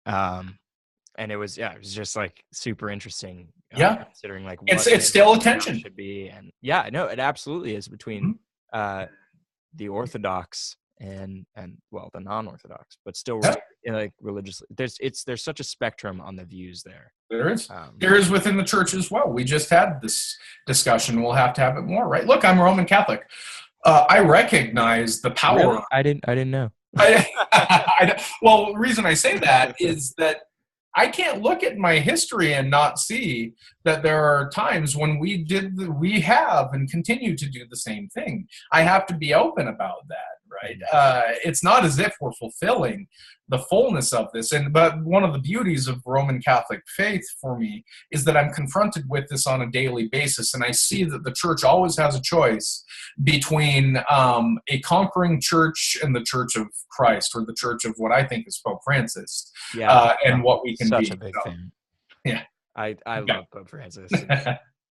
And it was just like super interesting. Considering like what it's still attention should be, and it absolutely is between the Orthodox and the non-Orthodox, but still like religiously. There's such a spectrum on the views there. There is. There is within the church as well. We just had this discussion. We'll have to have it more, right? Look, I'm Roman Catholic. I recognize the power. Really? I didn't know. Well, the reason I say that is that I can't look at my history and not see that there are times when we have and continue to do the same thing. I have to be open about that, right? It's not as if we're fulfilling the fullness of this. But one of the beauties of Roman Catholic faith for me is that I'm confronted with this on a daily basis, and I see that the church always has a choice between a conquering church and the Church of Christ, or the church of what I think is Pope Francis, and what we can be. Such a big fan. Yeah. I love Pope Francis.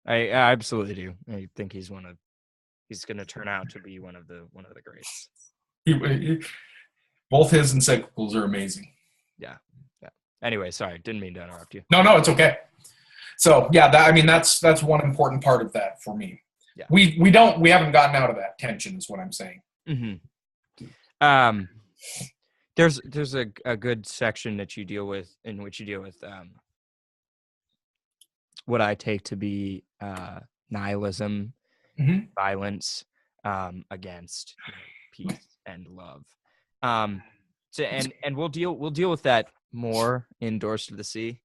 I absolutely do. I think he's going to turn out to be one of the greats. Both his encyclicals are amazing. Yeah. Anyway, sorry, didn't mean to interrupt you. No, it's okay. So that's one important part of that for me. Yeah. We haven't gotten out of that tension, is what I'm saying. Mm-hmm. There's a good section that you deal with, in which you deal with what I take to be nihilism, violence against peace and love. And we'll deal with that more in Doors to the Sea.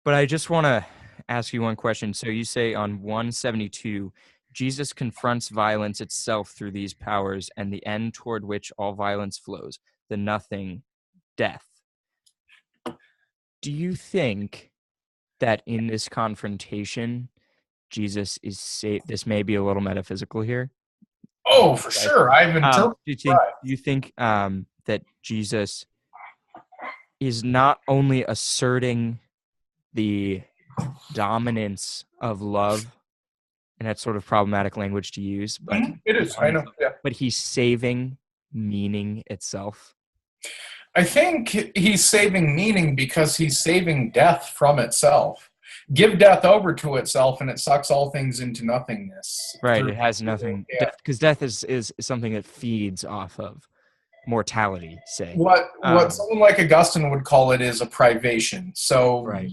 But I just want to ask you one question. So you say on 172, Jesus confronts violence itself through these powers and the end toward which all violence flows, the nothing, death. Do you think that in this confrontation, Jesus is this may be a little metaphysical here. Oh, for sure. I've interpreted. Do you think that Jesus is not only asserting the dominance of love, and that's sort of problematic language to use, but it is. I know. Yeah. But he's saving meaning itself? I think he's saving meaning because he's saving death from itself. Give death over to itself, and it sucks all things into nothingness. Right. It has nothing, because death is something that feeds off of mortality, say. What someone like Augustine would call it is a privation. So right.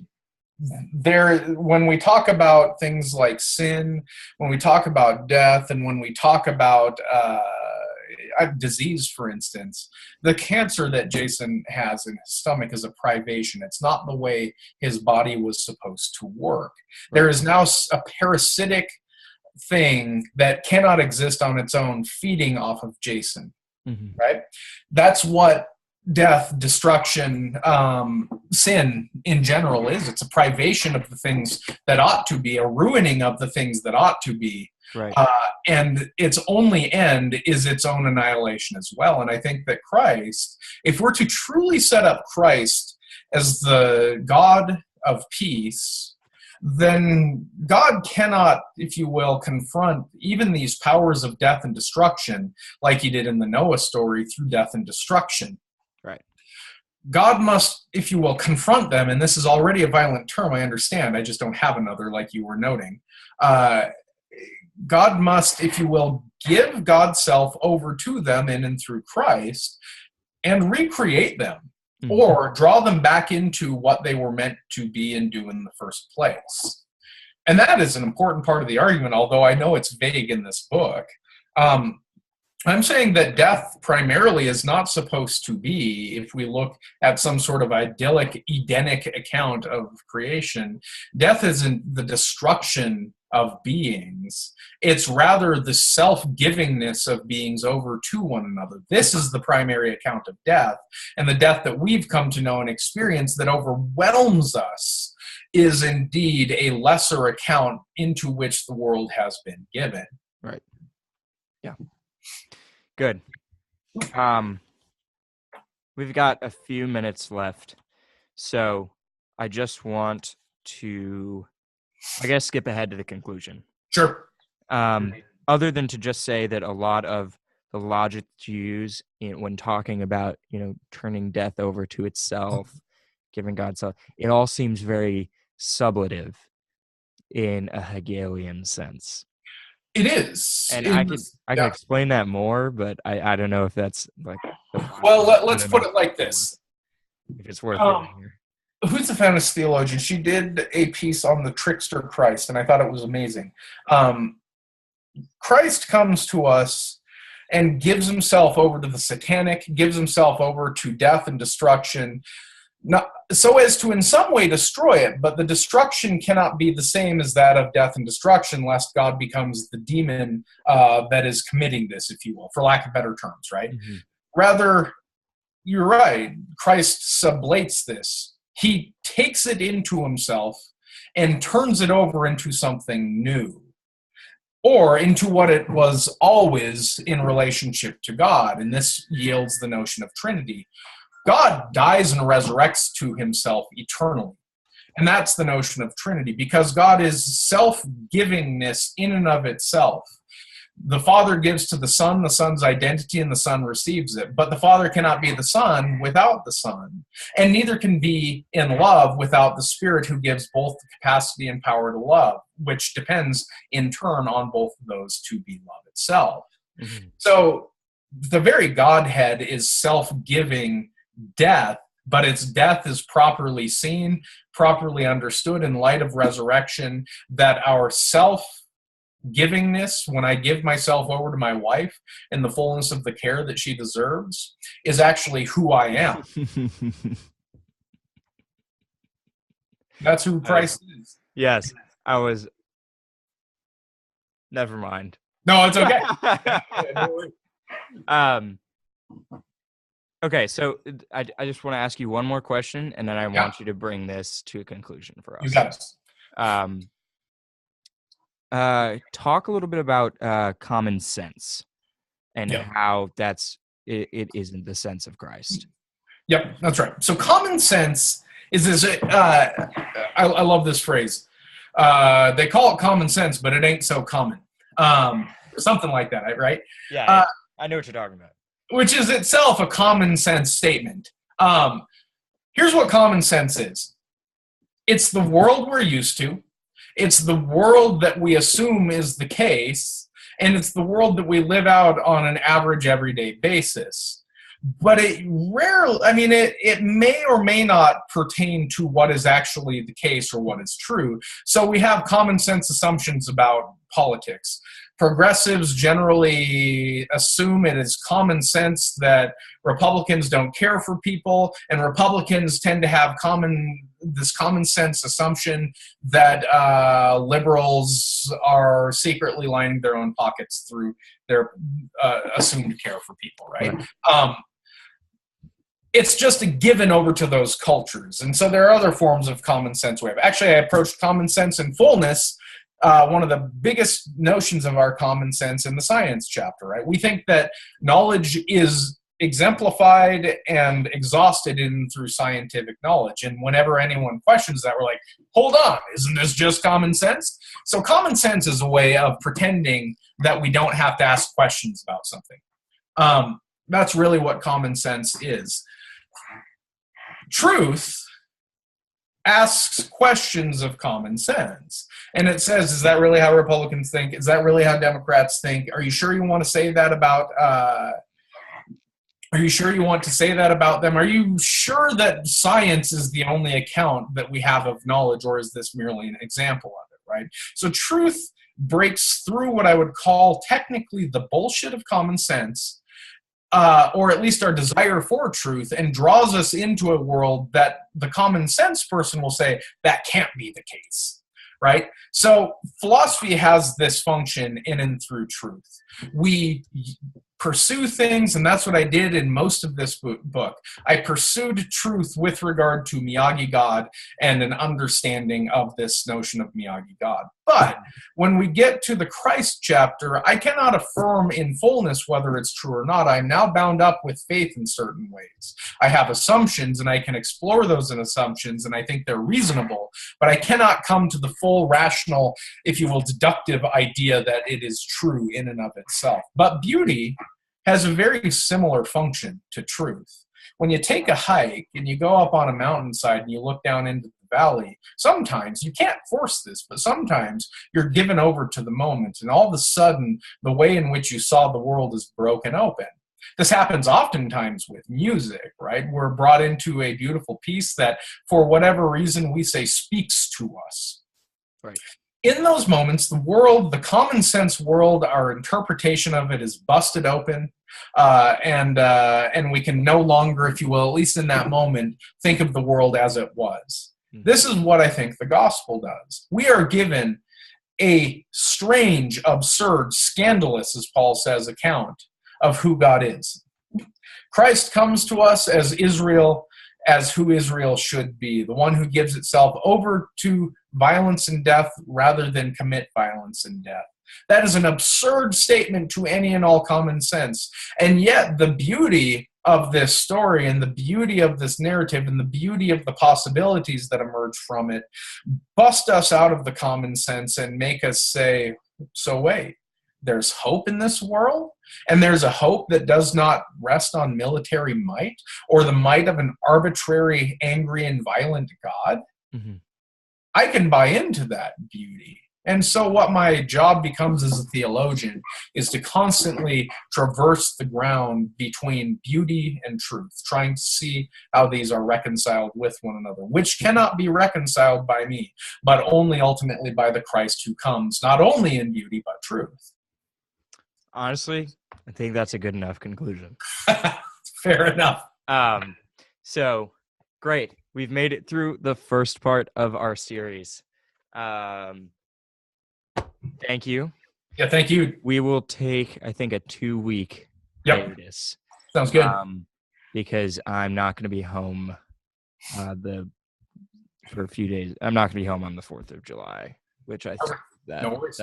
When we talk about things like sin, when we talk about death, and when we talk about disease, for instance, the cancer that Jason has in his stomach is a privation. It's not the way his body was supposed to work. Right. There is now a parasitic thing that cannot exist on its own, feeding off of Jason. Mm-hmm. Right? That's what death, destruction, sin in general is. It's a privation of the things that ought to be, a ruining of the things that ought to be. Right. And its only end is its own annihilation as well. And I think that Christ, if we're to truly set up Christ as the God of peace, then God cannot, if you will, confront even these powers of death and destruction like he did in the Noah story through death and destruction. Right. God must, if you will, confront them, and this is already a violent term, I understand, I just don't have another like you were noting. God must, if you will, give God's self over to them in and through Christ and recreate them, mm-hmm. or draw them back into what they were meant to be and do in the first place. And that is an important part of the argument, although I know it's vague in this book. I'm saying that death primarily is not supposed to be, if we look at some sort of idyllic, Edenic account of creation, death isn't the destruction of beings. It's rather the self-givingness of beings over to one another. This is the primary account of death, and the death that we've come to know and experience that overwhelms us is indeed a lesser account into which the world has been given. Right. Yeah. Good. We've got a few minutes left, so I just want to, I guess, skip ahead to the conclusion. Sure. Other than to just say that a lot of the logic to use when talking about, turning death over to itself, giving God self, it all seems very sublative in a Hegelian sense. It is. And I can explain that more, but I don't know if that's like... Well, let's put it like this. If it's worth it here. Who's a famous theologian? She did a piece on the trickster Christ, and I thought it was amazing. Christ comes to us and gives himself over to the satanic, gives himself over to death and destruction, not so as to in some way destroy it, but the destruction cannot be the same as that of death and destruction, lest God becomes the demon that is committing this, if you will, for lack of better terms, right? Mm-hmm. Rather, you're right, Christ sublates this. He takes it into himself and turns it over into something new, or into what it was always in relationship to God, and this yields the notion of Trinity. God dies and resurrects to himself eternally. And that's the notion of Trinity, because God is self-givingness in and of itself. The Father gives to the Son the Son's identity, and the Son receives it. But the Father cannot be the Son without the Son, and neither can be in love without the Spirit, who gives both the capacity and power to love, which depends in turn on both of those to be love itself. Mm-hmm. So the very Godhead is self-giving death, but its death is properly seen, properly understood in light of resurrection, that our self-givingness, when I give myself over to my wife in the fullness of the care that she deserves, is actually who I am. That's who Christ is. Yes, I was. Never mind. No, it's okay. Okay, so I just want to ask you one more question, and then I want you to bring this to a conclusion for us. You got it. Talk a little bit about common sense and how it isn't the sense of Christ. Yep, that's right. So common sense is this. I love this phrase. They call it common sense, but it ain't so common. Something like that, right? Yeah, I know what you're talking about. Which is itself a common sense statement. Here's what common sense is. It's the world we're used to. It's the world that we assume is the case. And it's the world that we live out on an average everyday basis. But it may or may not pertain to what is actually the case or what is true. So we have common sense assumptions about politics. Progressives generally assume it is common sense that Republicans don't care for people, and Republicans tend to have this common sense assumption that liberals are secretly lining their own pockets through their assumed care for people, right? It's just a given over to those cultures. And so there are other forms of common sense. Actually, I approached common sense in fullness, one of the biggest notions of our common sense in the science chapter, right? We think that knowledge is exemplified and exhausted through scientific knowledge. And whenever anyone questions that, we're like, hold on, isn't this just common sense? So common sense is a way of pretending that we don't have to ask questions about something. That's really what common sense is. Truth asks questions of common sense. And it says, is that really how Republicans think? Is that really how Democrats think? Are you sure you want to say that about Are you sure you want to say that about them? Are you sure that science is the only account that we have of knowledge, or is this merely an example of it, right? So truth breaks through what I would call technically the bullshit of common sense, or at least our desire for truth, and draws us into a world that the common sense person will say, that can't be the case, right? So philosophy has this function in and through truth. We pursue things, and that's what I did in most of this book. I pursued truth with regard to Miyagi God and an understanding of this notion of Miyagi God. But when we get to the Christ chapter, I cannot affirm in fullness whether it's true or not. I'm now bound up with faith in certain ways. I have assumptions, and I can explore those assumptions, and I think they're reasonable, but I cannot come to the full rational, if you will, deductive idea that it is true in and of itself. But beauty has a very similar function to truth. When you take a hike and you go up on a mountainside and you look down into the valley, sometimes, you can't force this, but sometimes you're given over to the moment, and all of a sudden the way in which you saw the world is broken open. This happens oftentimes with music, right? We're brought into a beautiful piece that, for whatever reason, we say speaks to us. Right. In those moments, the world, the common sense world, our interpretation of it is busted open, and we can no longer, if you will, at least in that moment, think of the world as it was. Mm-hmm. This is what I think the gospel does. We are given a strange, absurd, scandalous, as Paul says, account of who God is. Christ comes to us as Israel, as who Israel should be, the one who gives itself over to violence and death rather than commit violence and death. That is an absurd statement to any and all common sense. And yet the beauty of this story and the beauty of this narrative and the beauty of the possibilities that emerge from it bust us out of the common sense and make us say, so wait, there's hope in this world, and there's a hope that does not rest on military might or the might of an arbitrary, angry, and violent God. Mm-hmm. I can buy into that beauty. And so what my job becomes as a theologian is to constantly traverse the ground between beauty and truth, trying to see how these are reconciled with one another, which cannot be reconciled by me, but only ultimately by the Christ who comes, not only in beauty, but truth. Honestly, I think that's a good enough conclusion. Fair enough. So great. We've made it through the first part of our series. Thank you. Yeah, thank you. We will take, I think, a 2-week Yep. hiatus. Sounds good. Because I'm not going to be home for a few days. I'm not going to be home on the 4th of July, which I think No worries.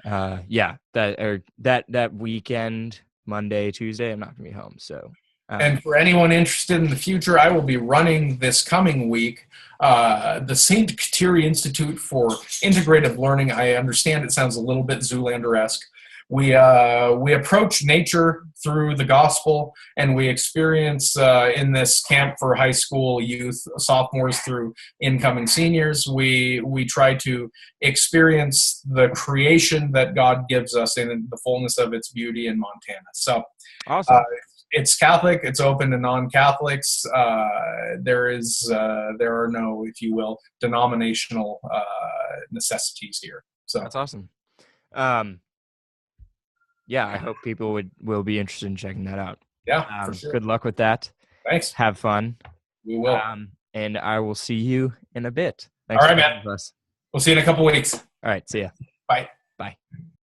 that weekend, Monday, Tuesday, I'm not going to be home. So, and for anyone interested in the future, I will be running this coming week the St. Kateri Institute for Integrative Learning. I understand it sounds a little bit Zoolander-esque. We approach nature through the gospel, and we experience in this camp for high school youth, sophomores through incoming seniors, we try to experience the creation that God gives us in the fullness of its beauty in Montana. So awesome. It's Catholic. It's open to non-Catholics. There are no, if you will, denominational necessities here. So that's awesome. Yeah, I hope people will be interested in checking that out. Yeah, for sure. Good luck with that. Thanks. Have fun. We will. And I will see you in a bit. Thanks. All right, man. We'll see you in a couple weeks. All right, see ya. Bye. Bye.